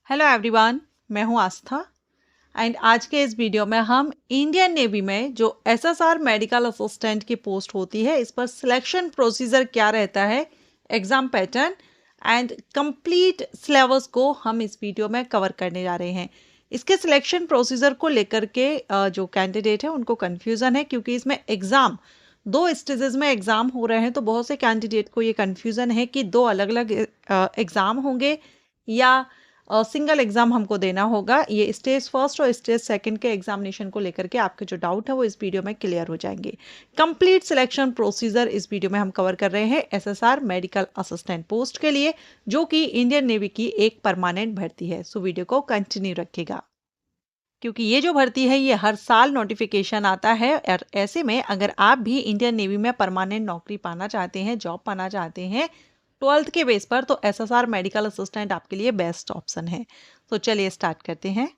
Hello everyone, मैं हूं आस्था and आज के इस वीडियो में हम इंडियन नेवी में जो एसएसआर मेडिकल असिस्टेंट की पोस्ट होती है इस पर सिलेक्शन प्रोसीजर क्या रहता है, exam pattern and complete syllabus को हम इस वीडियो में कवर करने जा रहे हैं। इसके सिलेक्शन प्रोसीजर को लेकर के जो कैंडिडेट है उनको कन्फ्यूज़न है क्योंकि इसमें एग्ज़ाम दो स्टेजेस में एग्ज़ाम हो रहे हैं, तो बहुत से कैंडिडेट को ये कन्फ्यूज़न है कि दो अलग अलग एग्ज़ाम होंगे या सिंगल एग्जाम हमको देना होगा। ये स्टेज फर्स्ट और स्टेज सेकंड के एग्जामिनेशन को लेकर के आपके जो डाउट है वो इस वीडियो में क्लियर हो जाएंगे। कंप्लीट सिलेक्शन प्रोसीजर इस वीडियो में हम कवर कर रहे हैं एसएसआर मेडिकल असिस्टेंट पोस्ट के लिए, जो कि इंडियन नेवी की एक परमानेंट भर्ती है। सो वीडियो को कंटिन्यू रखिएगा क्योंकि ये जो भर्ती है ये हर साल नोटिफिकेशन आता है और ऐसे में अगर आप भी इंडियन नेवी में परमानेंट नौकरी पाना चाहते हैं, जॉब पाना चाहते हैं 12th के बेस पर, तो एसएसआर मेडिकल असिस्टेंट आपके लिए बेस्ट ऑप्शन है। तो चलिए स्टार्ट करते हैं।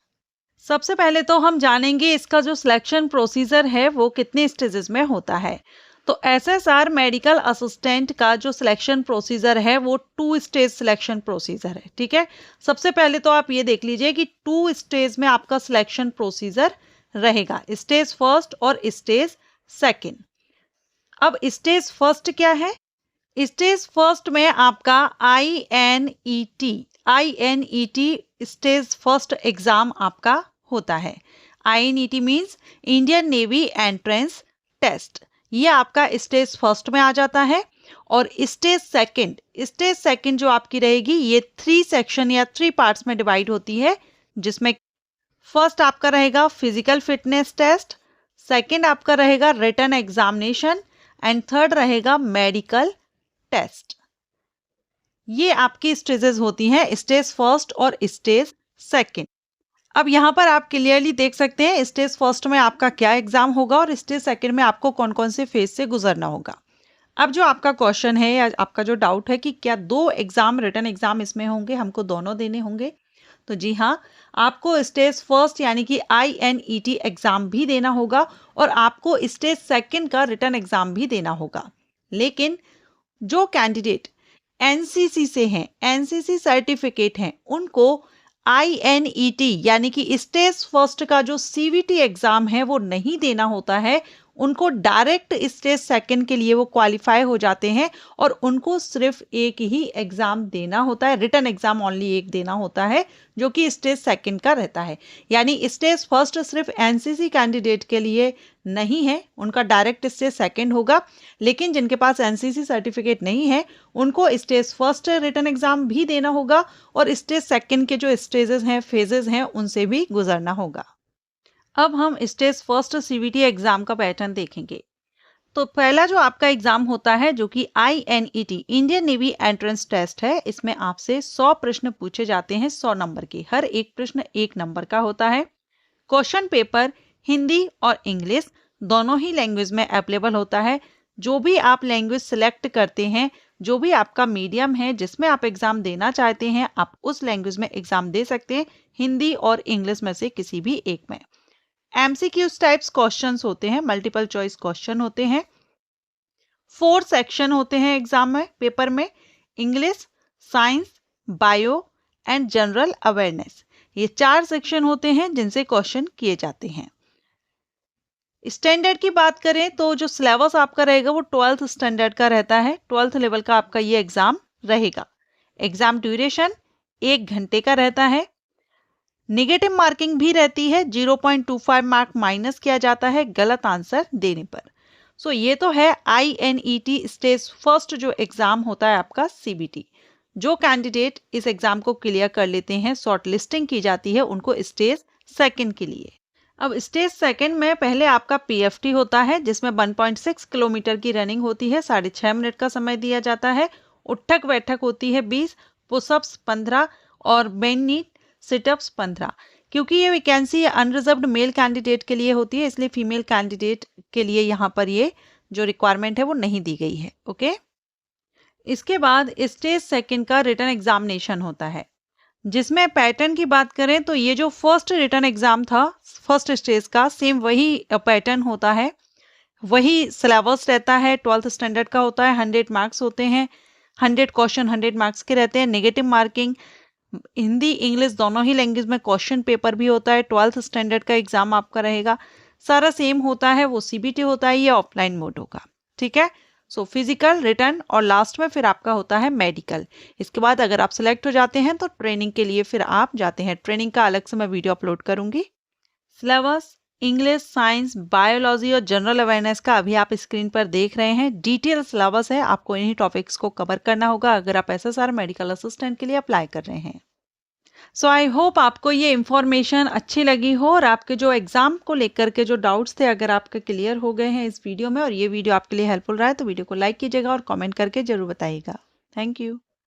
सबसे पहले तो हम जानेंगे इसका जो सिलेक्शन प्रोसीजर है वो कितने स्टेजेस में होता है। तो एसएसआर मेडिकल असिस्टेंट का जो सिलेक्शन प्रोसीजर है वो 2 स्टेज सिलेक्शन प्रोसीजर है। ठीक है, सबसे पहले तो आप ये देख लीजिए कि 2 स्टेज में आपका सिलेक्शन प्रोसीजर रहेगा, स्टेज फर्स्ट और स्टेज सेकेंड। अब स्टेज फर्स्ट क्या है? स्टेज फर्स्ट में आपका INET स्टेज फर्स्ट एग्जाम आपका होता है। INET means Indian Navy entrance test, ये आपका स्टेज फर्स्ट में आ जाता है। और स्टेज सेकंड जो आपकी रहेगी ये 3 सेक्शन या 3 पार्ट्स में डिवाइड होती है, जिसमें फर्स्ट आपका रहेगा फिजिकल फिटनेस टेस्ट, सेकंड आपका रहेगा रिटन एग्जामिनेशन एंड थर्ड रहेगा मेडिकल टेस्ट। ये आपकी स्टेजेस होती हैं, स्टेज फर्स्ट और स्टेज सेकंड। अब यहाँ पर आप क्लियरली देख सकते हैं स्टेज फर्स्ट में आपका क्या एग्जाम होगा और स्टेज सेकंड में आपको कौन कौन से फेज से गुजरना होगा। अब जो आपका क्वेश्चन है या आपका जो डाउट है कि क्या 2 एग्जाम रिटन एग्जाम इसमें होंगे, हमको दोनों देने होंगे, तो जी हाँ, आपको स्टेज फर्स्ट यानी कि INET एग्जाम भी देना होगा और आपको स्टेज सेकंड का रिटन एग्जाम भी देना होगा। लेकिन जो कैंडिडेट एनसीसी से हैं, एनसीसी सर्टिफिकेट हैं, उनको INET यानी कि स्टेज फर्स्ट का जो CVT एग्जाम है वो नहीं देना होता है। उनको डायरेक्ट स्टेज सेकंड के लिए वो क्वालिफाई हो जाते हैं और उनको सिर्फ एक ही एग्जाम देना होता है, रिटन एग्जाम ओनली एक देना होता है, जो कि स्टेज सेकंड का रहता है। यानी स्टेज फर्स्ट सिर्फ एनसीसी कैंडिडेट के लिए नहीं है, उनका डायरेक्ट स्टेज सेकंड होगा। लेकिन जिनके पास एनसीसी सर्टिफिकेट नहीं है उनको स्टेज फर्स्ट रिटन एग्जाम भी देना होगा और स्टेज सेकंड के जो स्टेजेस हैं, फेजेस हैं, उनसे भी गुजरना होगा। अब हम स्टेज फर्स्ट CVT एग्जाम का पैटर्न देखेंगे। तो पहला जो आपका एग्जाम होता है जो कि INET Indian Navy entrance test है, इसमें आपसे 100 प्रश्न पूछे जाते हैं, 100 नंबर के, हर एक प्रश्न 1 नंबर का होता है। क्वेश्चन पेपर हिंदी और इंग्लिश दोनों ही लैंग्वेज में अवेलेबल होता है। जो भी आप लैंग्वेज सिलेक्ट करते हैं, जो भी आपका मीडियम है जिसमें आप एग्जाम देना चाहते हैं, आप उस लैंग्वेज में एग्जाम दे सकते हैं, हिंदी और इंग्लिश में से किसी भी एक में। MCQs टाइप्स क्वेश्चंस होते हैं, मल्टीपल चॉइस क्वेश्चन होते हैं। 4 सेक्शन होते हैं एग्जाम में, पेपर में, English, science, bio and general awareness. ये 4 सेक्शन होते हैं जिनसे क्वेश्चन किए जाते हैं। स्टैंडर्ड की बात करें तो जो सिलेबस आपका रहेगा वो 12th स्टैंडर्ड का रहता है, 12th लेवल का आपका ये एग्जाम रहेगा। एग्जाम ड्यूरेशन 1 घंटे का रहता है। नेगेटिव मार्किंग भी रहती है, 0.25 मार्क माइनस किया जाता है गलत आंसर देने पर। सो ये तो है INET स्टेज फर्स्ट जो एग्जाम होता है आपका CBT। जो कैंडिडेट इस एग्जाम को क्लियर कर लेते हैं, शॉर्ट लिस्टिंग की जाती है उनको स्टेज सेकंड के लिए। अब स्टेज सेकंड में पहले आपका PFT होता है जिसमें 1.6 किलोमीटर की रनिंग होती है, 6.5 मिनट का समय दिया जाता है। उठक बैठक होती है 20, पुशअप्स 15 और बेंड नी सिटअप्स 15। क्योंकि ये वैकेंसी अनरिजर्व्ड मेल कैंडिडेट के लिए होती है, इसलिए फीमेल कैंडिडेट के लिए यहाँ पर ये जो रिक्वायरमेंट है वो नहीं दी गई है। ओके, इसके बाद स्टेज सेकंड का रिटन एग्जामिनेशन होता है, जिसमें पैटर्न की बात करें तो ये जो फर्स्ट रिटन एग्जाम था फर्स्ट स्टेज का, सेम वही पैटर्न होता है, वही सिलेबस रहता है, 12th स्टैंडर्ड का होता है, 100 मार्क्स होते हैं, 100 क्वेश्चन 100 मार्क्स के रहते हैं। नेगेटिव मार्किंग हिंदी इंग्लिश दोनों ही लैंग्वेज में क्वेश्चन पेपर भी होता है। 12th स्टैंडर्ड का एग्जाम आपका रहेगा, सारा सेम होता है, वो सीबीटी होता है, ये ऑफलाइन मोड होगा। ठीक है, सो फिजिकल, रिटर्न और लास्ट में फिर आपका होता है मेडिकल। इसके बाद अगर आप सिलेक्ट हो जाते हैं तो ट्रेनिंग के लिए फिर आप जाते हैं। ट्रेनिंग का अलग से मैं वीडियो अपलोड करूंगी। सिलेबस इंग्लिश, साइंस, बायोलॉजी और जनरल अवेयरनेस का अभी आप स्क्रीन पर देख रहे हैं। डिटेल सिलेबस है, आपको इन्हीं टॉपिक्स को कवर करना होगा अगर आप एसएसआर मेडिकल असिस्टेंट के लिए अप्लाई कर रहे हैं। सो आई होप आपको ये इन्फॉर्मेशन अच्छी लगी हो और आपके जो एग्जाम को लेकर के जो डाउट्स थे अगर आपके क्लियर हो गए हैं इस वीडियो में और ये वीडियो आपके लिए हेल्पफुल रहा है तो वीडियो को लाइक कीजिएगा और कमेंट करके जरूर बताइएगा। Thank you.